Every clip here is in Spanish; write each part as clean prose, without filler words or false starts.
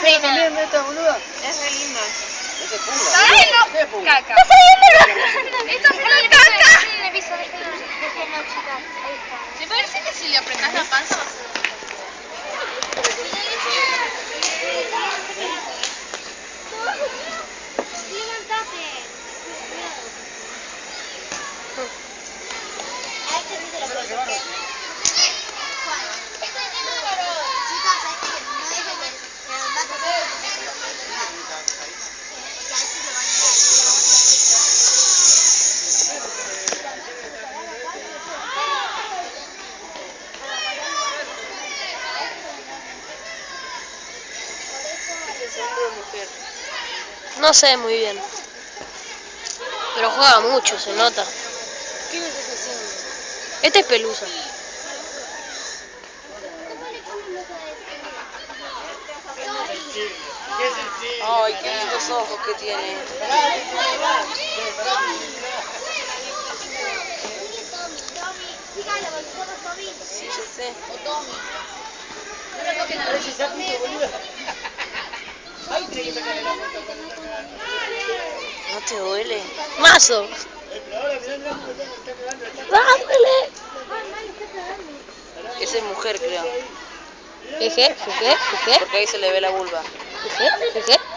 pena. También de esta, boluda. Es re lindo. Ese es punga. ¡Ay, no! ¿Qué es punga? Caca. ¡Está saliendo la ¡Esto es una caca! ¿Te parece que si le apretás la panza vas a ver? Levantate. No sé muy bien. Pero juega mucho, se nota. ¿Qué me estás haciendo? Este es Pelusa. Ay, qué lindos ojos que tiene. Sí, yo sé. Ese sapito, boluda. Ay, tiene que sacarle la foto. ¿No te duele? ¡Mazo! Pero ahora mirá, mirá, cómo está cagando. ¡Dándole! Esa es mujer, creo. Jeje. Porque ahí se le ve la vulva.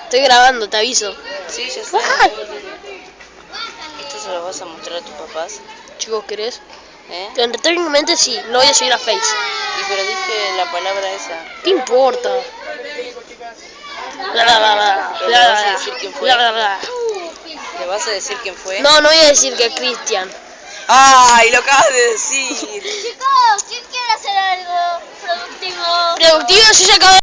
Estoy grabando, te aviso. Sí, ya sé. ¿Esto se lo vas a mostrar a tus papás? Chicos, ¿querés? ¿Eh? Técnicamente sí, lo voy a subir a Face. Y pero dije la palabra esa. ¿Qué importa? ¿Le vas a decir quién fue? ¿Le vas a decir quién fue? No, no voy a decir que es Cristian. ¡Ay, lo acabas de decir! Chicos, ¿quién quiere hacer algo productivo? Productivo, yo ya acabo